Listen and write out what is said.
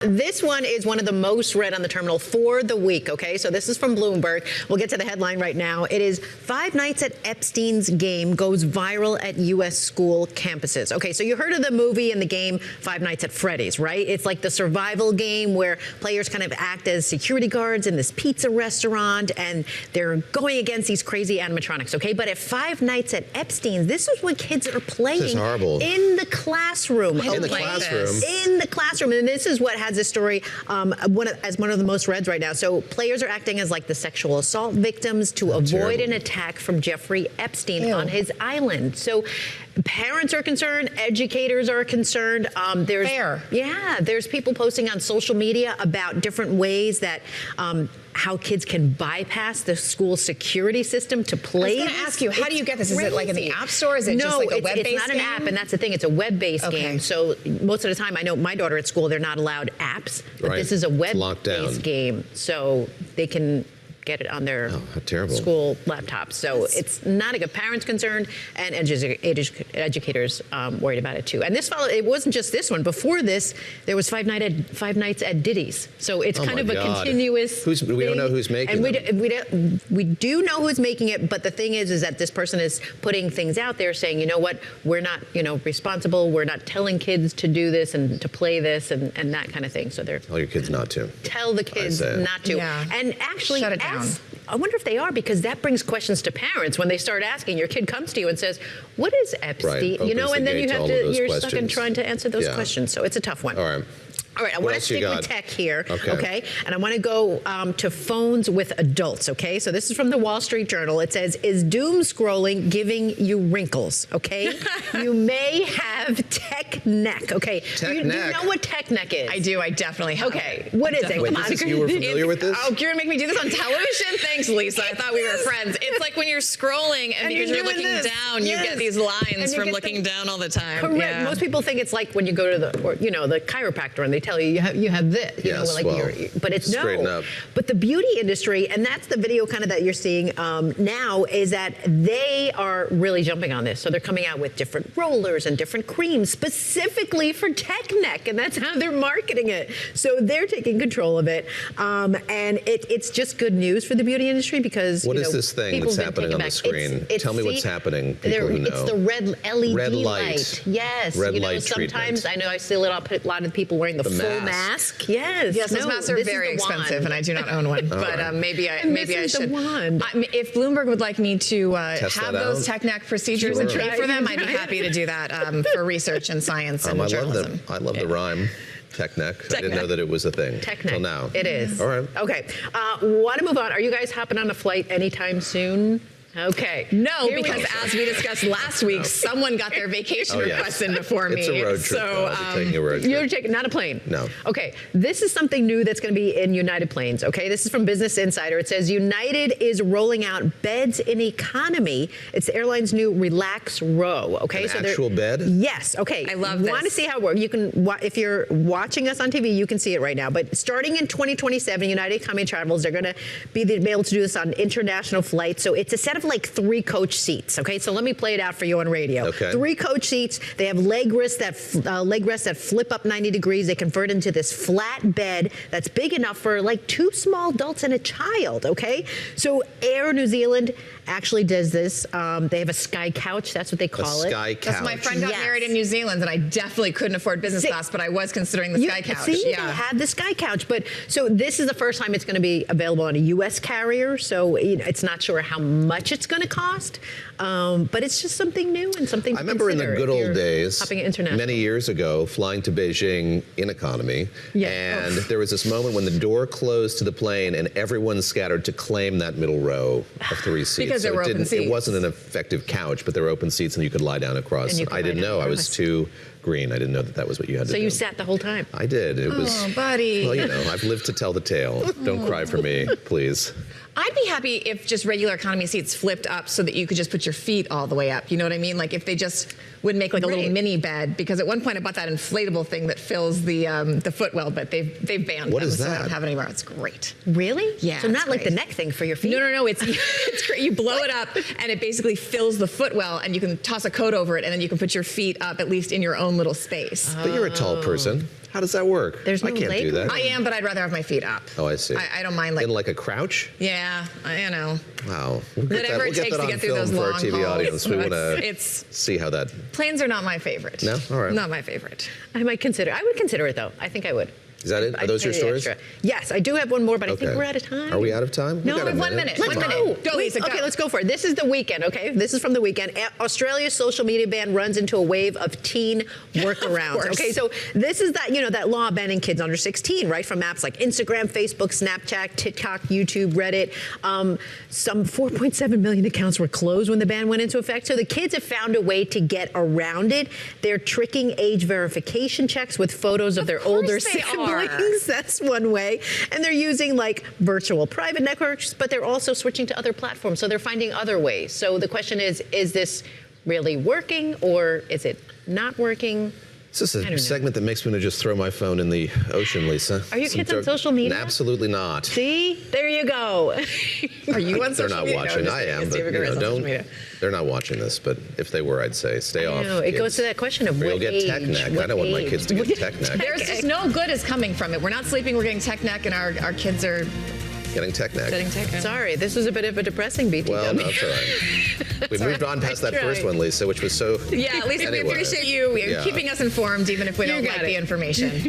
This one is one of the most read on the terminal for the week, okay? So this is from Bloomberg. We'll get to the headline right now. It is 5 nights at Epstein's game goes viral at U.S. school campuses. Okay, so you heard of the movie and the game 5 Nights at Freddy's, right? It's like the survival game where players kind of act as security guards in this pizza restaurant, and they're going against these crazy animatronics, okay? But at 5 Nights at Epstein's, this is what kids are playing in the classroom. In the classroom. In the classroom. And this is what has this story as one of the most reads right now. So players are acting as like the sexual assault victims to avoid an attack from Jeffrey Epstein on his island. So parents are concerned, educators are concerned. There's people posting on social media about different ways that how kids can bypass the school security system to play. I was going to ask you, how do you get this? Is it like in the App Store? Is it just like a web-based game? No, it's not an app, and that's the thing. It's a web-based game. So most of the time, I know my daughter at school, they're not allowed apps, but this is a web-based game, so they can get it on their school laptops. So it's not a good. Parents concerned and educators worried about it too. And this it wasn't just this one. Before this, there was 5 Nights at Diddy's. So it's kind of a continuous. We don't know who's making them. We do know who's making it, but the thing is that this person is putting things out there saying, you know what, we're not, responsible. We're not telling kids to do this and to play this and that kind of thing. So they're tell your kids not to. Tell the kids not to. Yeah. And actually, shut it down. I wonder if they are, because that brings questions to parents when they start asking. Your kid comes to you and says, "What is Epstein?" And then you're stuck in trying to answer those questions. So it's a tough one. All right, I want to stick with tech here, okay? And I want to go to phones with adults, okay? So this is from the Wall Street Journal. It says, is doom scrolling giving you wrinkles, okay? You may have tech neck, okay? Do you know what tech neck is? I do, I definitely have. Okay, what is it? Come on. You were familiar with this? Oh, you're going to make me do this on television? Thanks, Lisa. I thought we were friends. It's like when you're scrolling and because you're looking down, you get these lines from looking down all the time. Correct. Yeah. Most people think it's like when you go to the chiropractor and they tell you you have this, but it's no. But the beauty industry, and that's the video kind of that you're seeing now, is that they are really jumping on this. So they're coming out with different rollers and different creams specifically for tech neck, and that's how they're marketing it. So they're taking control of it, and it's just good news for the beauty industry because what is this thing that's happening on the screen? Tell me what's happening. People who know. It's the red LED light. Yes, red light sometimes treatment. I know I see a lot of people wearing the full mask. Yes, those masks are very expensive, and I do not own one. But maybe I should. If Bloomberg would like me to have those tech neck procedures and pay for them, I'd be happy to do that for research and science and journalism. I love the rhyme. Tech neck. I didn't know that it was a thing. Tech neck. Till now. It is. All right. Okay. Want to move on? Are you guys hopping on a flight anytime soon? Okay. No, because as we discussed last week, someone got their vacation request in before me. It's a road trip. So taking a road trip. You're taking not a plane. No. Okay. This is something new that's going to be in United Planes. Okay. This is from Business Insider. It says United is rolling out beds in economy. It's the airline's new Relax Row. Okay. An actual bed? Yes. Okay. I love this. Want to see how it works? You can, if you're watching us on TV, you can see it right now. But starting in 2027, United Economy Travels, they're going to be able to do this on international flights. So it's a set of like 3 coach seats. Okay, so let me play it out for you on radio. Okay. 3 coach seats. They have leg rests that flip up 90 degrees. They convert into this flat bed that's big enough for like 2 small adults and a child. Okay, so Air New Zealand actually does this. They have a sky couch. That's what they call it. Sky couch. So my friend got married in New Zealand, and I definitely couldn't afford business class, but I was considering the sky couch. They have the sky couch. But so this is the first time it's going to be available on a U.S. carrier. So it's not sure how much it's going to cost, but it's just something new and something to remember in the good old days, many years ago, flying to Beijing in economy, and there was this moment when the door closed to the plane and everyone scattered to claim that middle row of 3 seats. Because there were open seats. It wasn't an effective couch, but there were open seats and you could lie down across. I didn't know. I was too green. I didn't know that was what you had to do. So you sat the whole time? I did. It was. Oh, buddy. Well, I've lived to tell the tale. Don't cry for me, please. I'd be happy if just regular economy seats flipped up so that you could just put your feet all the way up. You know what I mean? Like if they just would make like a little mini bed, because at one point I bought that inflatable thing that fills the footwell, but they've banned what them, is that? So I don't have it anymore. It's great. Really? Yeah. So not like the neck thing for your feet? No. It's great. You blow it up and it basically fills the footwell, and you can toss a coat over it, and then you can put your feet up at least in your own little space. But you're a tall person. How does that work? There's no I can't do that. I am, but I'd rather have my feet up. Oh, I see. I don't mind, like... In like a crouch? Yeah, I know. Wow. Whatever it takes to get through those long hauls. For our TV audience. We want to It's... see how that... Planes are not my favorite. No? All right. Not my favorite. I would consider it, though. I think I would. Is that it? Are those your stories? Yes, I do have one more, but I think we're out of time. Are we out of time? No, we have 1 minute. Let's Go, Lisa, go. Okay, let's go for it. This is the weekend, okay? This is from the weekend. Australia's social media ban runs into a wave of teen workarounds. Okay, so this is that, that law banning kids under 16, right? From apps like Instagram, Facebook, Snapchat, TikTok, YouTube, Reddit. Some 4.7 million accounts were closed when the ban went into effect. So the kids have found a way to get around it. They're tricking age verification checks with photos of their older siblings. That's one way. And they're using like virtual private networks, but they're also switching to other platforms. So they're finding other ways. So the question is this really working or is it not working? This is a segment that makes me want to just throw my phone in the ocean, Lisa. Are your kids on social media? Absolutely not. See? There you go. Are you on social media? They're not watching. I am, but they're not watching this. But if they were, I'd say stay off. It goes to that question of what age. You'll get tech neck. I don't want my kids to get tech neck. There's just no good is coming from it. We're not sleeping. We're getting tech neck, and our kids are getting tech neck. Sorry, this was a bit of a depressing BTW. Well, no, it's all right. We moved on past that first one, Lisa, which was so... Yeah, Lisa, we appreciate you keeping us informed, even if we don't like the information.